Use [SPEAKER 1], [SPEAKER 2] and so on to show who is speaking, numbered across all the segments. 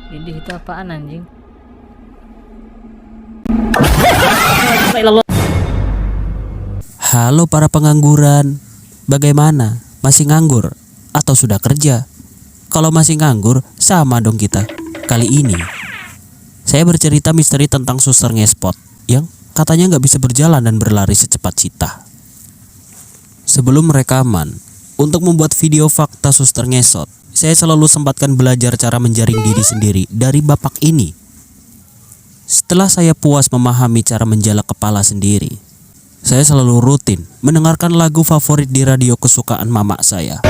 [SPEAKER 1] Ini itu apaan anjing?
[SPEAKER 2] Halo para pengangguran, bagaimana? Masih nganggur atau sudah kerja? Kalau masih nganggur, sama dong kita. Kali ini, saya bercerita misteri tentang suster ngespot yang katanya nggak bisa berjalan dan berlari secepat cita. Sebelum rekaman, untuk membuat video fakta suster ngesot, saya selalu sempatkan belajar cara menjaring diri sendiri dari bapak ini. Setelah saya puas memahami cara menjala kepala sendiri, saya selalu rutin mendengarkan lagu favorit di radio kesukaan mama saya.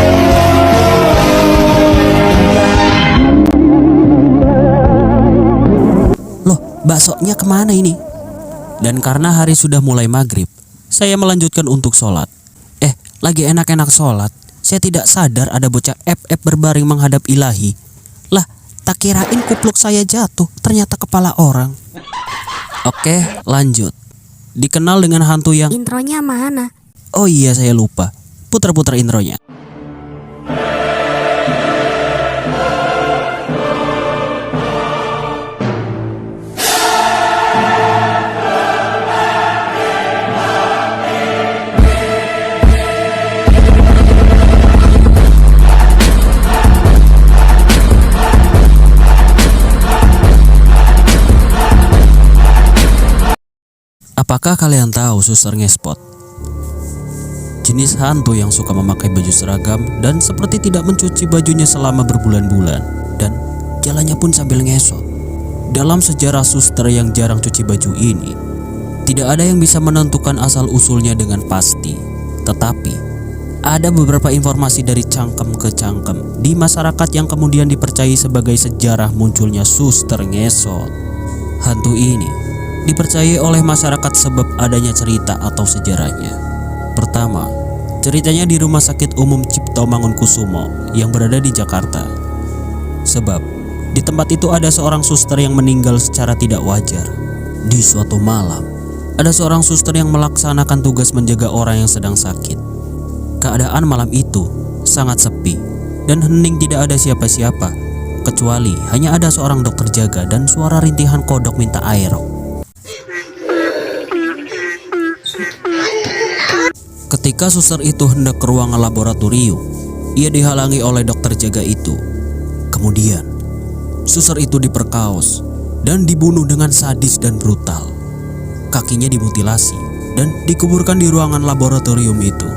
[SPEAKER 2] Loh, baksonya kemana ini? Dan karena hari sudah mulai maghrib, saya melanjutkan untuk sholat. Lagi enak-enak sholat, saya tidak sadar ada bocah FF berbaring menghadap ilahi. Lah, tak kirain kupluk saya jatuh, ternyata kepala orang. Oke, lanjut. Dikenal dengan hantu yang...
[SPEAKER 3] Intronya mana?
[SPEAKER 2] Oh iya, saya lupa. Putar-putar intronya. Apakah kalian tahu suster ngespot? Jenis hantu yang suka memakai baju seragam dan seperti tidak mencuci bajunya selama berbulan-bulan, dan jalannya pun sambil ngesot. Dalam sejarah suster yang jarang cuci baju ini, tidak ada yang bisa menentukan asal-usulnya dengan pasti. Tetapi, ada beberapa informasi dari cangkem ke cangkem di masyarakat yang kemudian dipercayai sebagai sejarah munculnya suster ngesot. Hantu ini dipercayai oleh masyarakat sebab adanya cerita atau sejarahnya. Pertama, ceritanya di Rumah Sakit Umum Cipto Mangunkusumo yang berada di Jakarta. Sebab di tempat itu ada seorang suster yang meninggal secara tidak wajar. Di suatu malam, ada seorang suster yang melaksanakan tugas menjaga orang yang sedang sakit. Keadaan malam itu sangat sepi dan hening, tidak ada siapa-siapa, kecuali hanya ada seorang dokter jaga dan suara rintihan kodok minta air. Ketika suster itu hendak ke ruangan laboratorium, ia dihalangi oleh dokter jaga itu. Kemudian, suster itu diperkaos dan dibunuh dengan sadis dan brutal. Kakinya dimutilasi dan dikuburkan di ruangan laboratorium itu.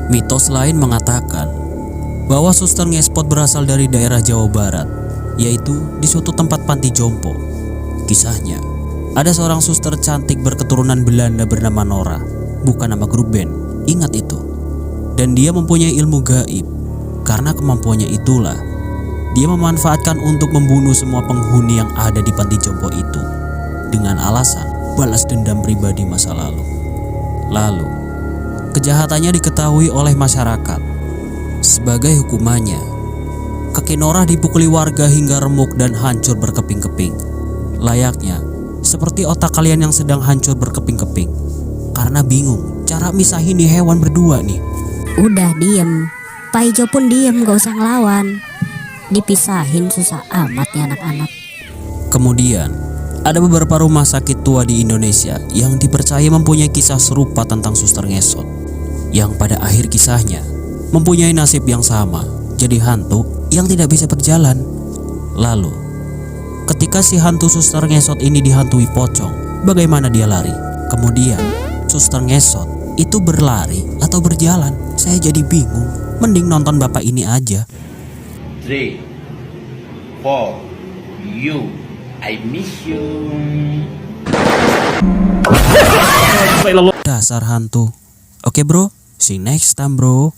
[SPEAKER 2] Mitos lain mengatakan bahwa suster ngespot berasal dari daerah Jawa Barat, yaitu di suatu tempat panti jompo. Kisahnya, ada seorang suster cantik berketurunan Belanda bernama Nora, bukan nama grup band, ingat itu. Dan dia mempunyai ilmu gaib. Karena kemampuannya itulah, dia memanfaatkan untuk membunuh semua penghuni yang ada di panti jompo itu dengan alasan balas dendam pribadi masa lalu. Lalu, kejahatannya diketahui oleh masyarakat. Sebagai hukumannya, kaki Nora dipukuli warga hingga remuk dan hancur berkeping-keping. Layaknya seperti otak kalian yang sedang hancur berkeping-keping karena bingung cara misahin nih hewan berdua nih.
[SPEAKER 3] Udah diem, Pak Ijo pun diem, gak usah ngelawan. Dipisahin susah amat ya anak-anak.
[SPEAKER 2] Kemudian ada beberapa rumah sakit tua di Indonesia yang dipercaya mempunyai kisah serupa tentang suster ngesot, yang pada akhir kisahnya mempunyai nasib yang sama, jadi hantu yang tidak bisa berjalan. Lalu ketika si hantu suster ngesot ini dihantui pocong, bagaimana dia lari? Kemudian suster ngesot itu berlari atau berjalan? Saya jadi bingung. Mending nonton bapak ini aja.
[SPEAKER 4] 3, 4, you, I miss you.
[SPEAKER 2] Dasar hantu. Oke bro, see you next time bro.